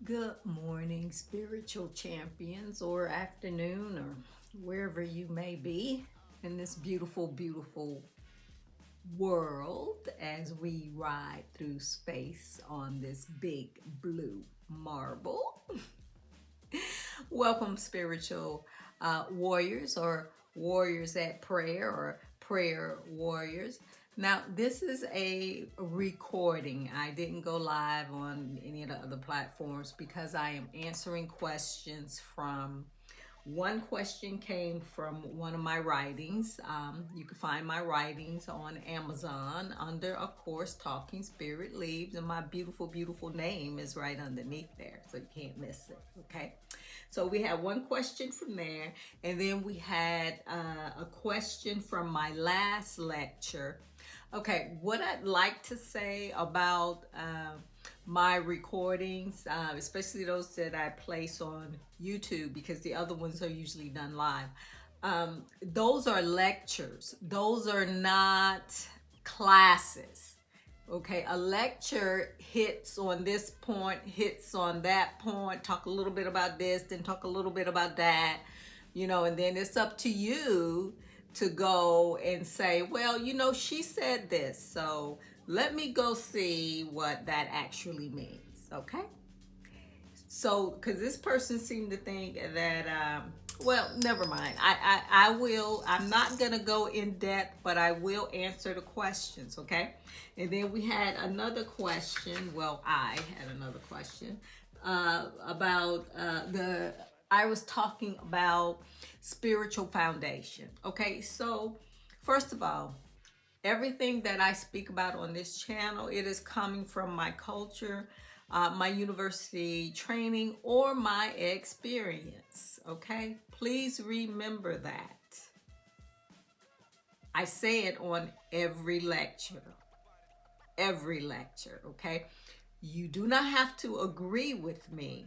Good morning, spiritual champions, or afternoon, or wherever you may be in this beautiful, beautiful world as we ride through space on this big blue marble. Welcome, spiritual warriors, or warriors at prayer, or prayer warriors. Now, this is a recording. I didn't go live on any of the other platforms because I am answering questions from one question came from one of my writings. You can find my writings on Amazon under, of course, Talking Spirit Leaves, and my beautiful, beautiful name is right underneath there, so you can't miss it. Okay, so we had one question from there, and then we had a question from my last lecture. Okay, what I'd like to say about my recordings, especially those that I place on YouTube, because the other ones are usually done live. Those are lectures. Those are not classes. Okay, a lecture hits on this point, hits on that point, talk a little bit about this, then talk a little bit about that, and then it's up to you to go and say, well, she said this, so let me go see what that actually means. Okay, so because this person seemed to think that well, never mind. I'm not gonna go in depth, but I will answer the questions. Okay, and then we had another question. Well, I had another question about the I was talking about spiritual foundation. Okay, so first of all, everything that I speak about on this channel, it is coming from my culture, my university training, or my experience. Okay, please remember that. I say it on every lecture. Every lecture. Okay, you do not have to agree with me,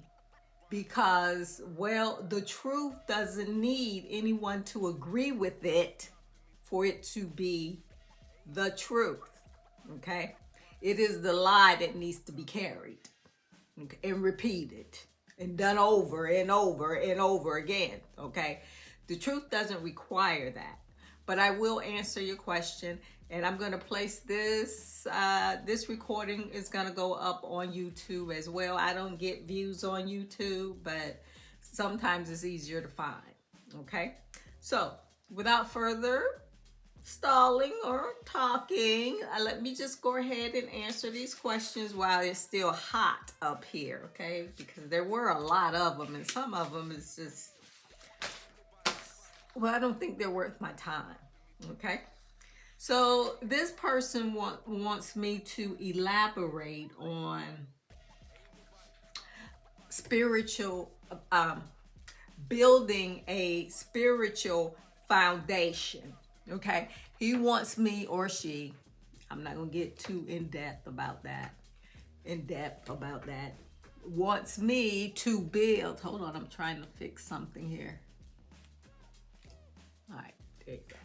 because, well, the truth doesn't need anyone to agree with it for it to be the truth. Okay, it is the lie that needs to be carried, okay, and repeated and done over and over and over again. Okay, the truth doesn't require that. But I will answer your question, and I'm going to place this this recording is going to go up on YouTube as well. I don't get views on YouTube, but sometimes it's easier to find. Okay, so without further stalling or talking, let me just go ahead and answer these questions while it's still hot up here. Okay, because there were a lot of them, and some of them is just, well, I don't think they're worth my time. Okay, so this person wants me to elaborate on spiritual, building a spiritual foundation. Okay, he wants me, or she, I'm not gonna get too in depth about that, wants me to build, hold on, I'm trying to fix something here. All right, there you go.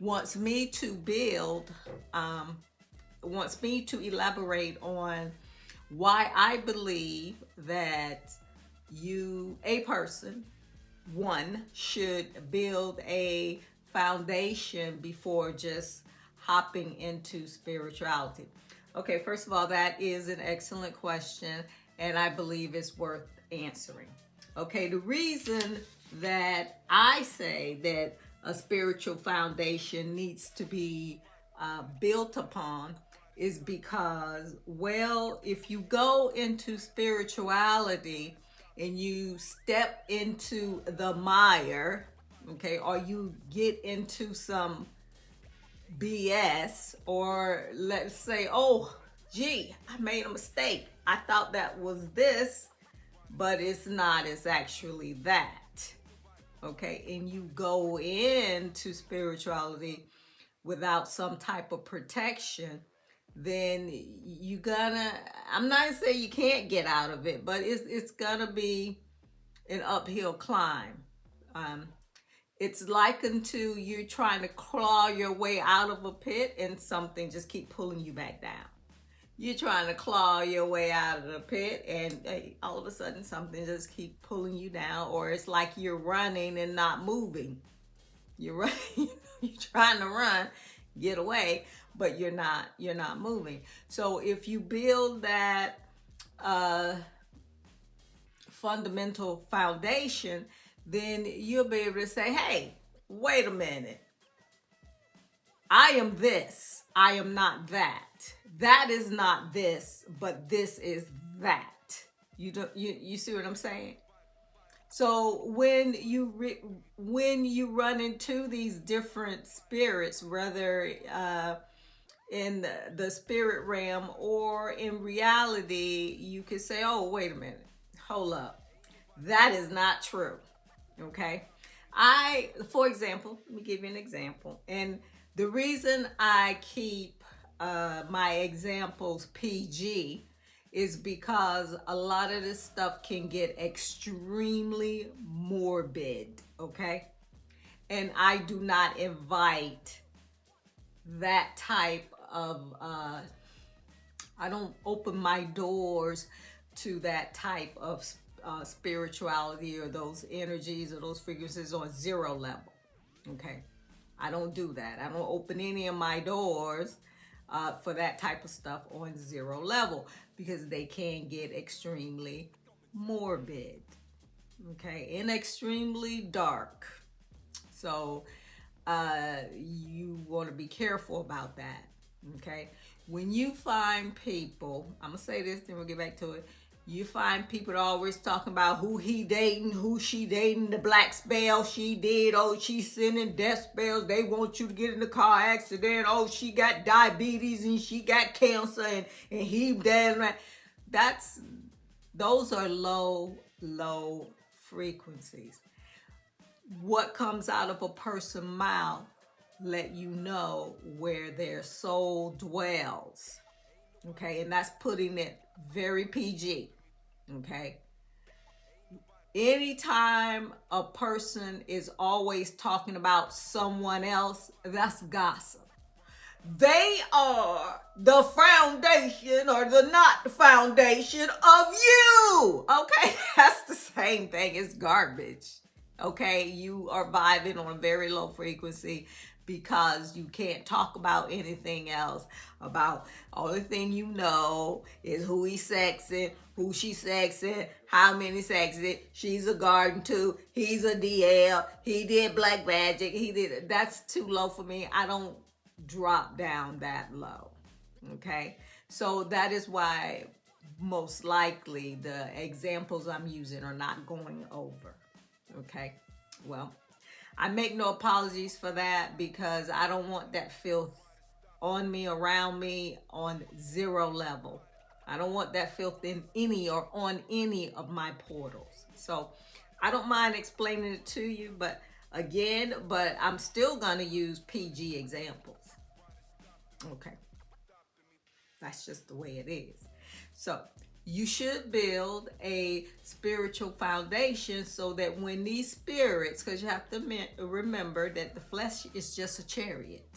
Wants me to build, wants me to elaborate on why I believe that a person, one, should build a foundation before just hopping into spirituality. Okay, first of all, that is an excellent question, and I believe it's worth answering. Okay, the reason that I say that a spiritual foundation needs to be built upon is because, well, if you go into spirituality and you step into the mire, okay, or you get into some BS, or let's say, oh, gee, I made a mistake. I thought that was this, but it's not, it's actually that. Okay, and you go into spirituality without some type of protection, then you gonna, I'm not gonna say you can't get out of it, but it's gonna be an uphill climb. It's likened to you trying to claw your way out of a pit and something just keep pulling you back down. you're trying to claw your way out of the pit, and all of a sudden something just keep pulling you down, or it's like you're running and not moving. You're running, you're trying to run, get away, but you're not moving. So if you build that uh, fundamental foundation, then you'll be able to say, hey, wait a minute. I am this. I am not that. That is not this, but this is that. You see what I'm saying? So when you run into these different spirits, whether in the spirit realm or in reality, you could say, "Oh, wait a minute, hold up, that is not true." Okay, for example, let me give you an example, and the reason I keep my examples PG is because a lot of this stuff can get extremely morbid, okay? And I do not invite that type of, I don't open my doors to that type of spirituality or those energies or those frequencies on zero level, okay? I don't do that. I don't open any of my doors for that type of stuff on zero level because they can get extremely morbid, okay, and extremely dark. So you want to be careful about that, okay? When you find people, I'm gonna say this, then we'll get back to it. You find people that always talking about who he dating, who she dating, the black spell she did. Oh, she's sending death spells. They want you to get in a car accident. Oh, she got diabetes and she got cancer and he dead. That's those are low frequencies. What comes out of a person's mouth let you know where their soul dwells. Okay, and that's putting it very PG. Okay, anytime a person is always talking about someone else, that's gossip. They are the foundation or the not the foundation of you. Okay, that's the same thing. It's garbage. Okay, you are vibing on a very low frequency because you can't talk about anything else. About only thing you know is who he's sexing, who she's sexing, how many sexing. She's a garden too. He's a DL. He did black magic. He did. That's too low for me. I don't drop down that low. Okay, so that is why most likely the examples I'm using are not going over. Okay, well, I make no apologies for that because I don't want that filth on me, around me, on zero level. I don't want that filth in any or on any of my portals. So I don't mind explaining it to you, but I'm still going to use PG examples. Okay, that's just the way it is. So you should build a spiritual foundation so that when these spirits, because you have to remember that the flesh is just a chariot.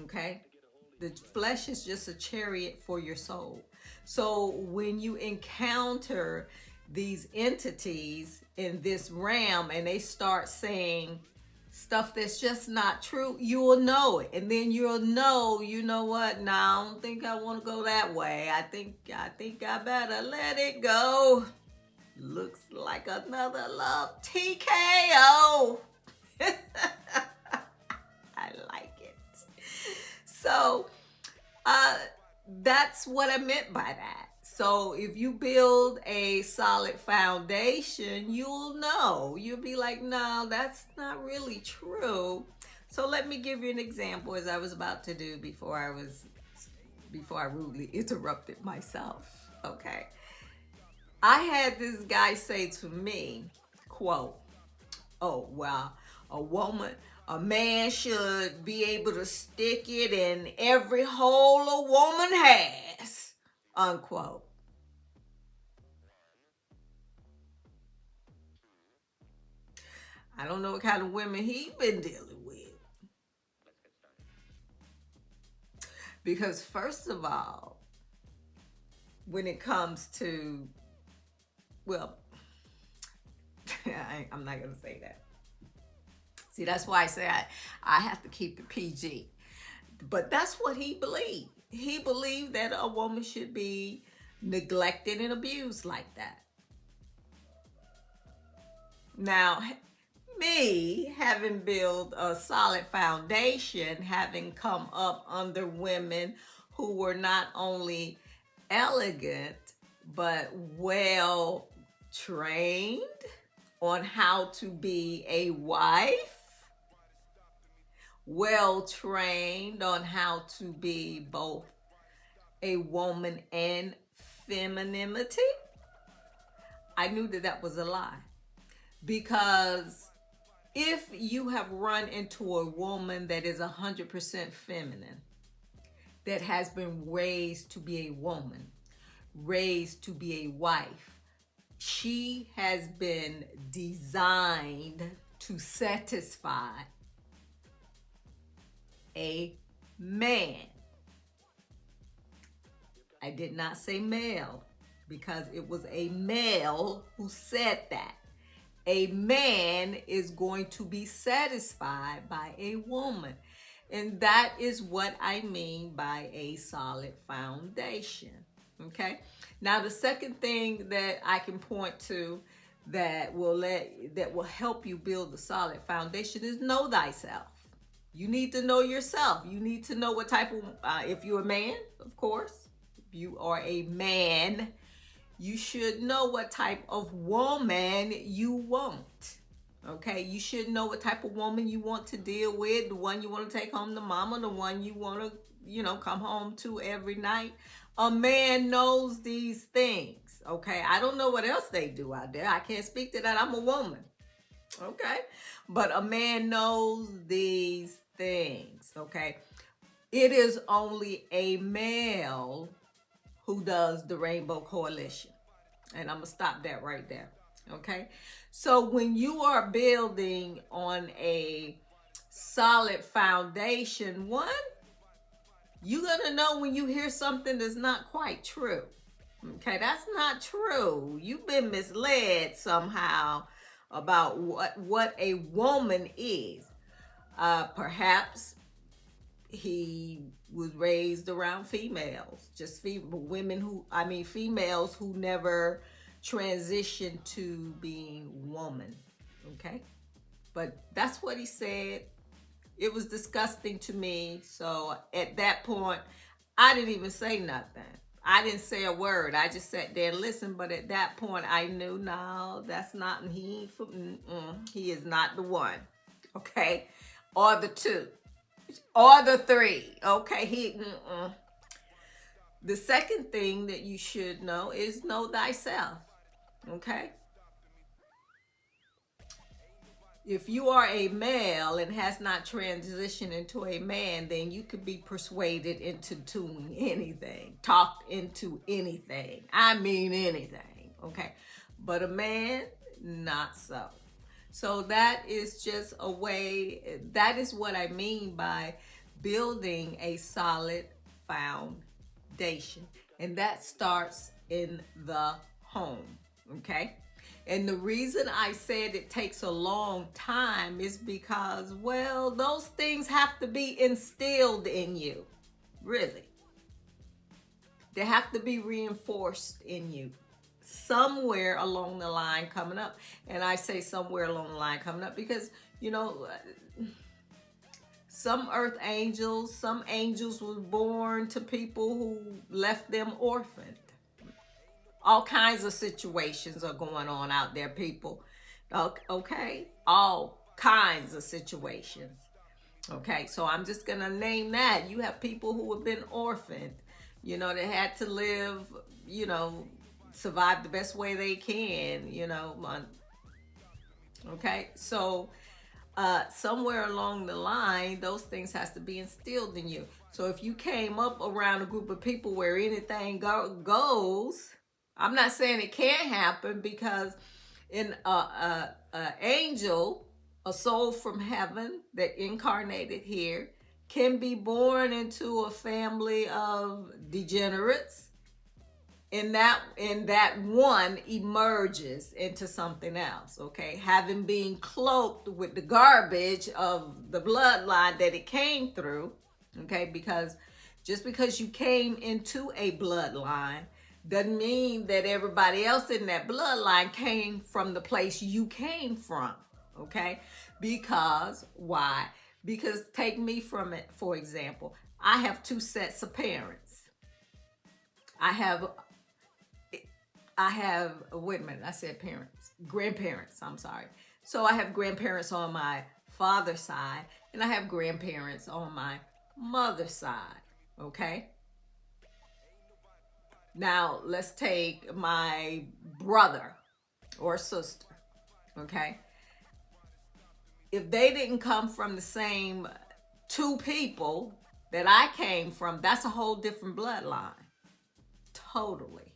Okay, the flesh is just a chariot for your soul. So when you encounter these entities in this realm and they start saying stuff that's just not true, you will know it. And then you'll know, you know what? Now I don't think I want to go that way. I think I better let it go. Looks like another love TKO. I like it. So that's what I meant by that. So if you build a solid foundation, you'll know. You'll be like, no, that's not really true. So let me give you an example, as I was about to do before I rudely interrupted myself. Okay. I had this guy say to me, quote, oh, well, a man should be able to stick it in every hole a woman has, unquote. I don't know what kind of women he been dealing with. Because first of all, when it comes to, well, I'm not going to say that. See, that's why I say I have to keep it PG. But that's what he believed. He believed that a woman should be neglected and abused like that. Now, me having built a solid foundation, having come up under women who were not only elegant, but well trained on how to be a wife, well trained on how to be both a woman and femininity, I knew that that was a lie. Because if you have run into a woman that is 100% feminine, that has been raised to be a woman, raised to be a wife, she has been designed to satisfy a man. I did not say male because it was a male who said that. A man is going to be satisfied by a woman. And that is what I mean by a solid foundation. Okay. Now, the second thing that I can point to that will help you build a solid foundation is know thyself. You need to know yourself. You need to know what type of, if you're a man, of course, if you are a man, you should know what type of woman you want. Okay, you should know what type of woman you want to deal with, the one you want to take home to mama, the one you want to, come home to every night. A man knows these things. Okay, I don't know what else they do out there. I can't speak to that. I'm a woman. Okay, but a man knows these things. Okay, it is only a male who does the Rainbow Coalition. And I'm going to stop that right there. Okay. So when you are building on a solid foundation, one, you're going to know when you hear something that's not quite true. Okay. That's not true. You've been misled somehow about what a woman is. Perhaps he was raised around females, just females who never transitioned to being woman. Okay. But that's what he said. It was disgusting to me. So at that point, I didn't even say nothing. I didn't say a word. I just sat there and listened. But at that point, I knew, no, that's not, he is not the one. Okay. Or the two. Or the three. Okay. The second thing that you should know is know thyself. Okay. If you are a male and has not transitioned into a man, then you could be persuaded into doing anything, talked into anything. I mean anything. Okay. But a man, not so. So that is just a way, that is what I mean by building a solid foundation. And that starts in the home, okay? And the reason I said it takes a long time is because, well, those things have to be instilled in you, really. They have to be reinforced in you. Somewhere along the line coming up. And I say somewhere along the line coming up because, some earth angels, some angels were born to people who left them orphaned. All kinds of situations are going on out there, people. Okay? All kinds of situations. Okay? So I'm just going to name that. You have people who have been orphaned. They had to live, survive the best way they can, okay? So somewhere along the line, those things has to be instilled in you. So if you came up around a group of people where anything goes, I'm not saying it can't happen, because in an angel, a soul from heaven that incarnated here, can be born into a family of degenerates, and that one emerges into something else, okay, having been cloaked with the garbage of the bloodline that it came through, okay, because just because you came into a bloodline doesn't mean that everybody else in that bloodline came from the place you came from, okay? Because why? Because take me from it, for example. I have two sets of parents. I have wait a minute, I said parents, grandparents, I'm sorry. So I have grandparents on my father's side, and I have grandparents on my mother's side, okay? Now let's take my brother or sister, okay? If they didn't come from the same two people that I came from, that's a whole different bloodline. Totally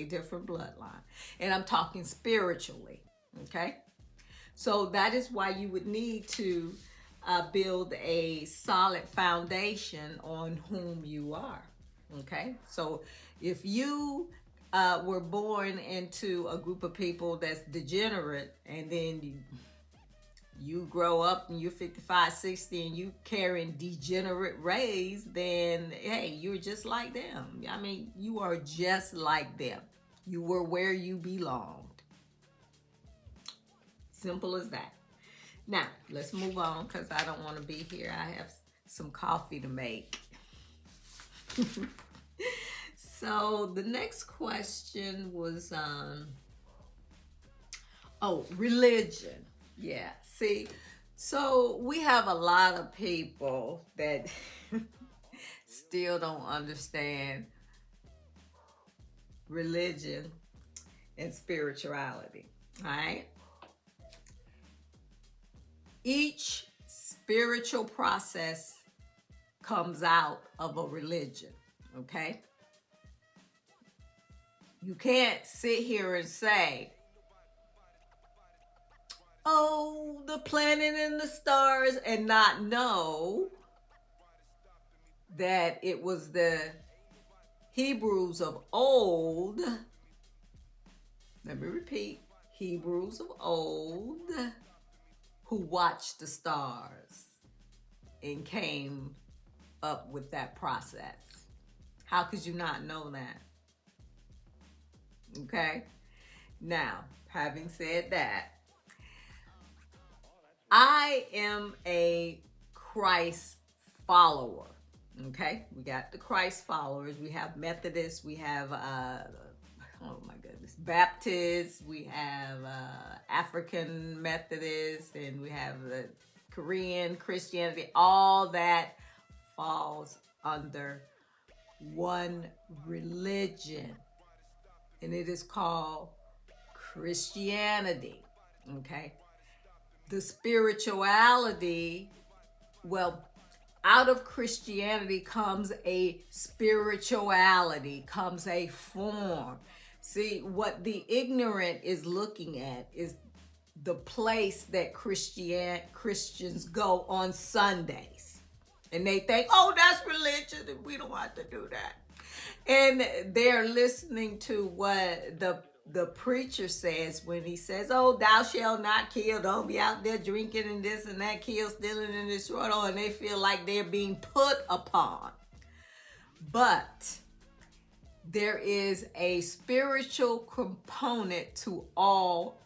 different bloodline. And I'm talking spiritually, okay? So that is why you would need to build a solid foundation on whom you are, okay? So if you were born into a group of people that's degenerate, and then you grow up and you're 55, 60, and you carrying degenerate rays, then hey, you're just like them. I mean, you are just like them. You were where you belonged. Simple as that. Now, let's move on because I don't want to be here. I have some coffee to make. So the next question was, religion. Yeah, see, so we have a lot of people that still don't understand religion and spirituality, all right? Each spiritual process comes out of a religion, okay? You can't sit here and say, oh, the planet and the stars, and not know that it was the Hebrews of old. Let me repeat, Hebrews of old who watched the stars and came up with that process. How could you not know that? Okay? Now, having said that, I am a Christ follower. Okay? We got the Christ followers. We have Methodists. We have, oh my goodness, Baptists. We have African Methodists. And we have the Korean Christianity. All that falls under one religion. And it is called Christianity. Okay? The spirituality, well, out of Christianity comes a spirituality, comes a form. See, what the ignorant is looking at is the place that Christians go on Sundays. And they think, oh, that's religion, and we don't have to do that. And they're listening to what the preacher says when he says, oh, thou shalt not kill. Don't be out there drinking and this and that, kill, stealing, and destroying. And they feel like they're being put upon. But there is a spiritual component to all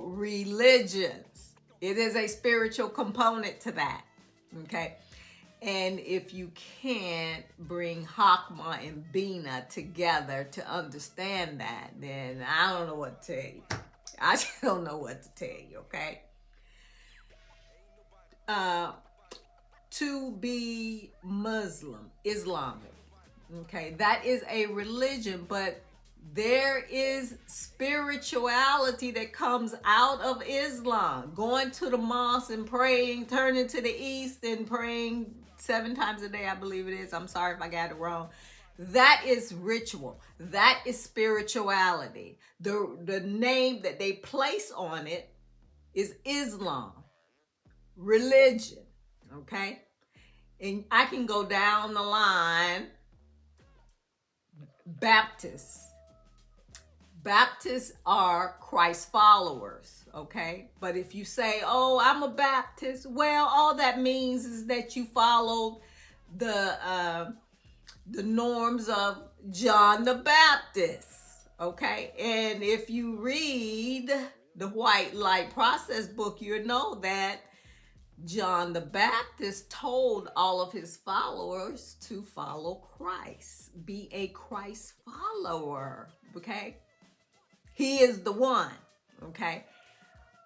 religions. It is a spiritual component to that. Okay. And if you can't bring Hakma and Bina together to understand that, then I don't know what to tell you. I just don't know what to tell you, okay? To be Muslim, Islamic, okay, that is a religion, but there is spirituality that comes out of Islam. Going to the mosque and praying, turning to the east and praying 7 times a day, I believe it is. I'm sorry if I got it wrong. That is ritual. That is spirituality. The name that they place on it is Islam, religion. Okay? And I can go down the line. Baptists. Baptists are Christ followers, okay? But if you say, oh, I'm a Baptist, well, all that means is that you followed the norms of John the Baptist, okay? And if you read the White Light Process book, you know that John the Baptist told all of his followers to follow Christ, be a Christ follower, okay? He is the one, okay?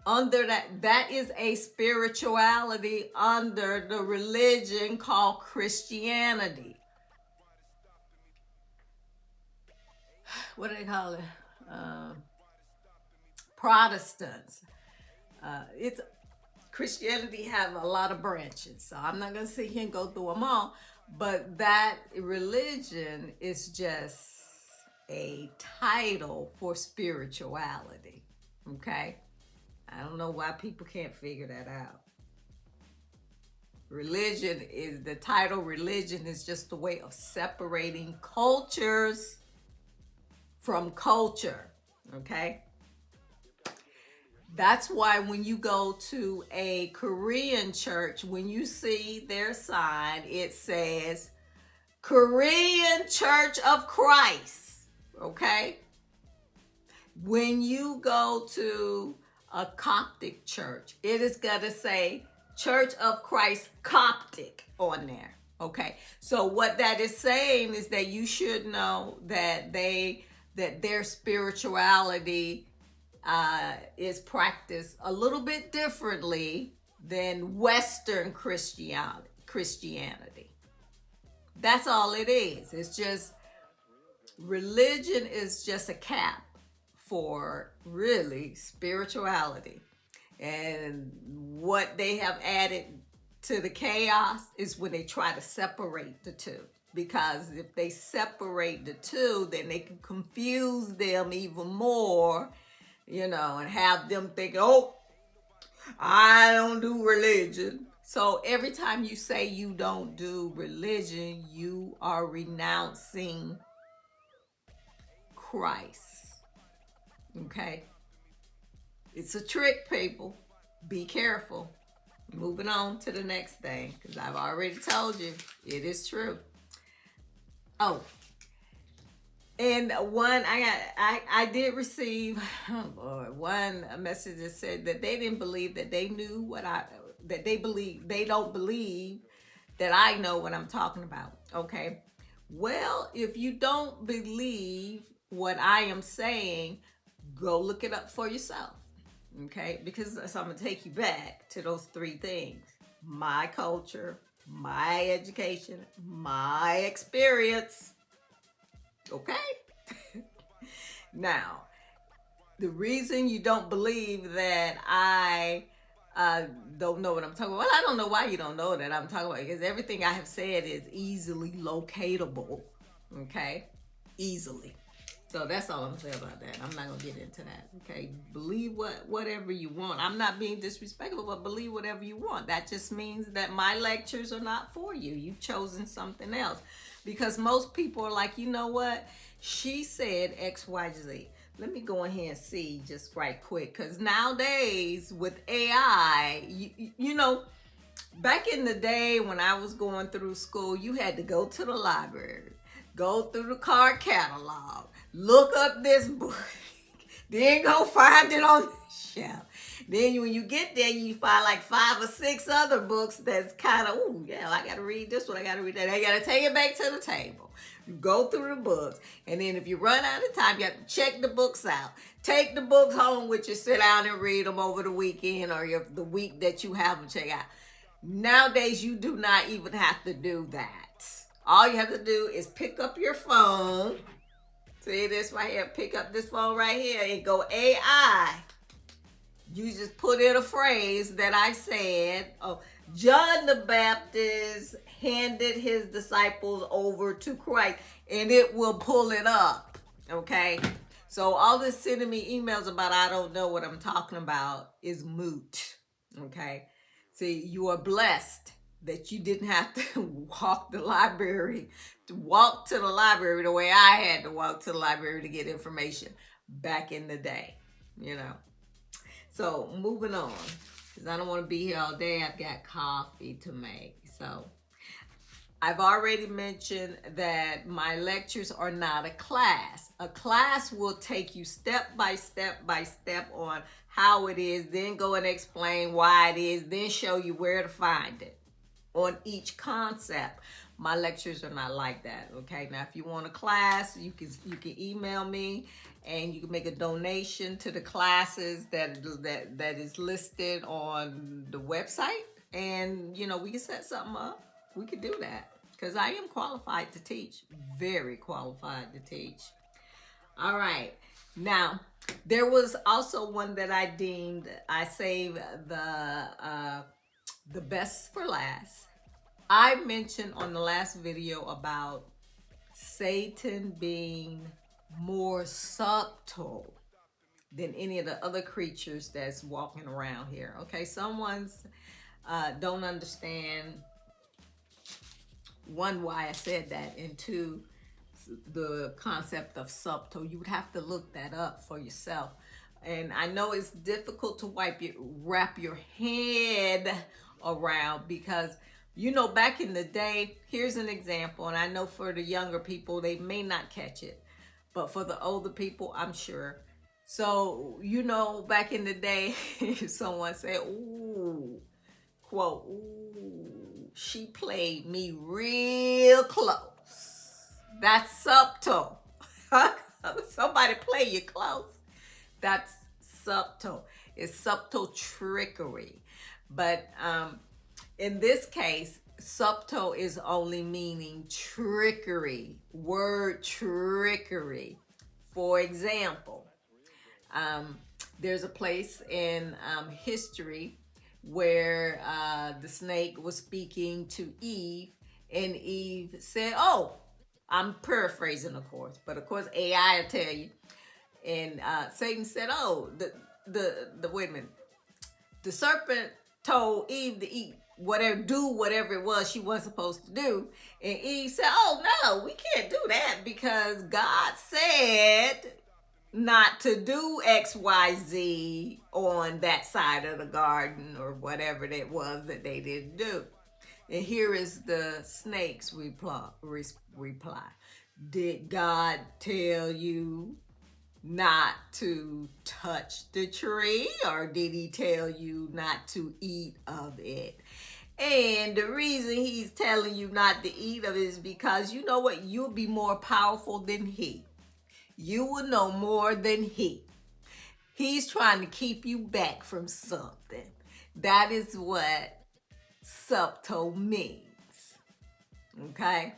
Under that is a spirituality under the religion called Christianity. What do they call it? Protestants. It's Christianity have a lot of branches, so I'm not going to sit here and go through them all, but that religion is just a title for spirituality, okay? I don't know why people can't figure that out. Religion is the title. Religion is just a way of separating cultures from culture, okay? That's why when you go to a Korean church, when you see their sign, it says Korean Church of Christ, okay? When you go to a Coptic church, it is going to say Church of Christ Coptic on there, okay? So what that is saying is that you should know that their spirituality is practiced a little bit differently than Western Christianity. That's all it is. It's just religion is just a cap for really spirituality. And what they have added to the chaos is when they try to separate the two. Because if they separate the two, then they can confuse them even more, you know, and have them think, oh, I don't do religion. So every time you say you don't do religion, you are renouncing Christ. Okay? It's a trick, people. Be careful. Moving on to the next thing, because I've already told you it is true. Oh, and I did receive, oh Lord, one message that said that they didn't believe that they knew they don't believe that I know what I'm talking about. Okay. Well, if you don't believe what I am saying, go look it up for yourself. Okay. Because so I'm going to take you back to those three things: my culture, my education, my experience. Okay? Now, the reason you don't believe that I don't know what I'm talking about, well, I don't know why you don't know that I'm talking about, because everything I have said is easily locatable. Okay? Easily. So that's all I'm going to say about that. I'm not going to get into that. Okay? Believe whatever you want. I'm not being disrespectful, but believe whatever you want. That just means that my lectures are not for you. You've chosen something else. Because most people are like, you know what? She said X, Y, Z. Let me go in here and see just right quick. Because nowadays with AI, you know, back in the day when I was going through school, you had to go to the library, go through the card catalog, look up this book, then go find it on the shelf. Then when you get there, you find like 5 or 6 other books that's kind of, oh, yeah, I got to read this one. I got to read that. I got to take it back to the table. You go through the books. And then if you run out of time, you have to check the books out. Take the books home with you. Sit down and read them over the weekend or the week that you have them check out. Nowadays, you do not even have to do that. All you have to do is pick up your phone. See this right here? Pick up this phone right here and go AI. You just put in a phrase that I said. Oh, John the Baptist handed his disciples over to Christ, and it will pull it up. Okay? So all this sending me emails about I don't know what I'm talking about is moot. Okay? See, you are blessed that you didn't have to walk the library, to walk to the library the way I had to walk to the library to get information back in the day, you know. So moving on, because I don't want to be here all day. I've got coffee to make. So I've already mentioned that my lectures are not a class. A class will take you step by step by step on how it is, then go and explain why it is, then show you where to find it on each concept. My lectures are not like that. Okay, now if you want a class, you can email me, and you can make a donation to the classes that is listed on the website, and you know, we can set something up. We could do that because I am qualified to teach, very qualified to teach. All right, now there was also one that I deemed, I saved the best for last. I mentioned on the last video about Satan being more subtle than any of the other creatures that's walking around here. Okay, someone's don't understand, one, why I said that, and two, the concept of subtle. You would have to look that up for yourself. And I know it's difficult to wrap your head around, because you know, back in the day, here's an example, and I know for the younger people, they may not catch it, but for the older people, I'm sure. So, you know, back in the day, someone said, ooh, quote, ooh, she played me real close. That's subtle. Somebody play you close. That's subtle. It's subtle trickery. But in this case, subtle is only meaning trickery, word trickery. For example, there's a place in history where the snake was speaking to Eve, and Eve said, oh, I'm paraphrasing, of course, but of course AI will tell you. And Satan said, oh, the wait a minute, the serpent told Eve to eat do whatever it was she wasn't supposed to do. And Eve said, oh no, we can't do that because God said not to do XYZ on that side of the garden, or whatever it was that they didn't do. And here is the snake's reply. Did God tell you not to touch the tree, or did he tell you not to eat of it? And the reason he's telling you not to eat of it is because, you know what, you'll be more powerful than he. You will know more than he. He's trying to keep you back from something. That is what subtle means. Okay?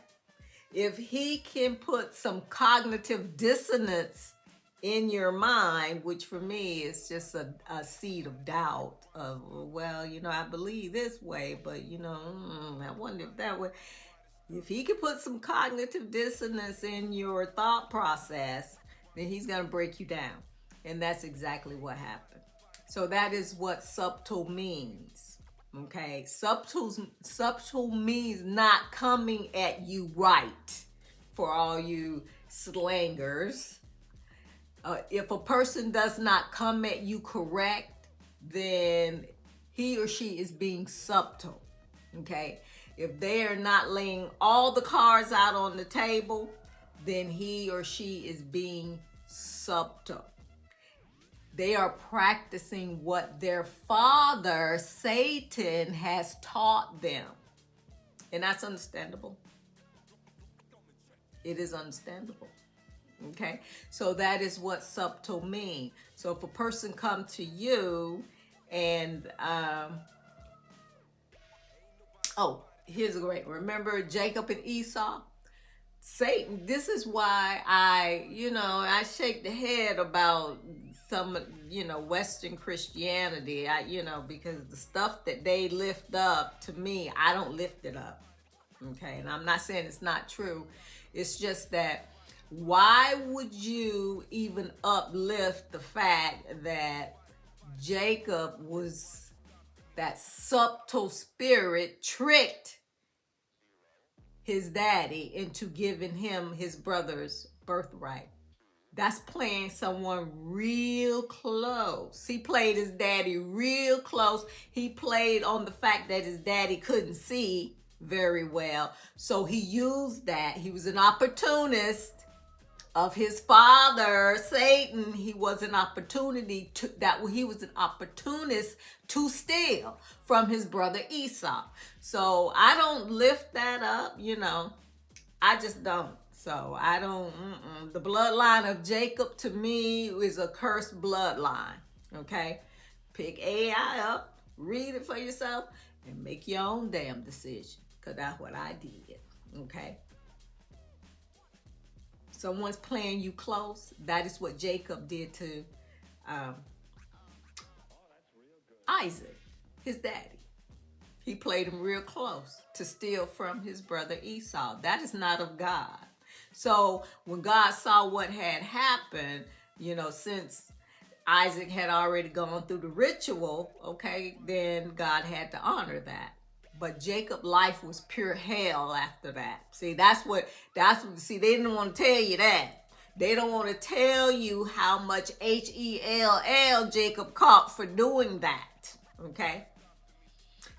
If he can put some cognitive dissonance in your mind, which for me is just a seed of doubt of, well, you know, I believe this way, but you know, I wonder if that would, if he could put some cognitive dissonance in your thought process, then he's going to break you down. And that's exactly what happened. So that is what subtle means. Okay, subtle means not coming at you right, for all you slangers. If a person does not come at you correct, then he or she is being subtle. Okay, if they are not laying all the cards out on the table, then he or she is being subtle. They are practicing what their father, Satan, has taught them. And that's understandable. It is understandable. Okay, so that is what subtle means. So if a person come to you and, oh, here's a great, remember Jacob and Esau? Satan, this is why I shake the head about some, Western Christianity, because the stuff that they lift up, to me, I don't lift it up. Okay, and I'm not saying it's not true. It's just that, why would you even uplift the fact that Jacob was that subtle spirit tricked his daddy into giving him his brother's birthright. That's playing someone real close. He played his daddy real close. He played on the fact that his daddy couldn't see very well. So he used that. He was an opportunist of his father, Satan. He was an he was an opportunist to steal from his brother Esau. So I don't lift that up, I just don't. So I don't. The bloodline of Jacob to me is a cursed bloodline. Okay, pick AI up, read it for yourself, and make your own damn decision. Cause that's what I did. Okay. Someone's playing you close. That is what Jacob did to um, Isaac, his daddy. He played him real close to steal from his brother Esau. That is not of God. So when God saw what had happened, since Isaac had already gone through the ritual, okay, then God had to honor that. But Jacob's life was pure hell after that. See, see, they didn't want to tell you that. They don't want to tell you how much Hell Jacob caught for doing that. Okay?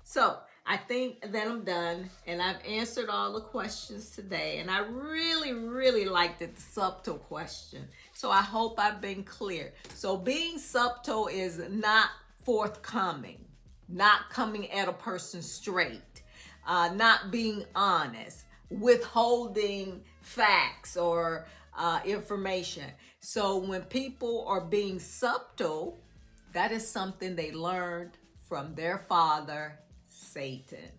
So I think that I'm done, and I've answered all the questions today. And I really, really liked the subtle question. So I hope I've been clear. So being subtle is not forthcoming, not coming at a person straight, not being honest, withholding facts or information. So when people are being subtle, that is something they learned from their father, Satan.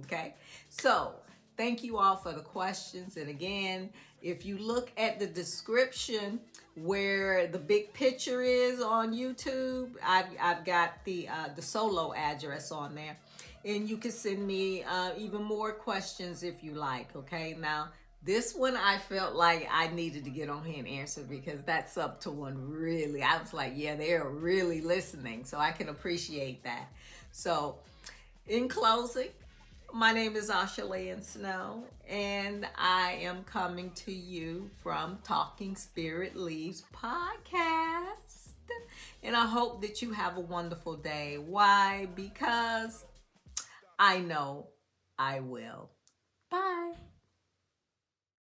Okay, so thank you all for the questions. And again, if you look at the description where the big picture is on YouTube, I've got the solo address on there, and you can send me even more questions if you like. Okay, now this one I felt like I needed to get on here and answer, because that's up to one really. I was like, yeah, they're really listening, so I can appreciate that. So in closing, my name is Asha Leanne Snow, and I am coming to you from Talking Spirit Leaves podcast. And I hope that you have a wonderful day. Why? Because I know I will. Bye.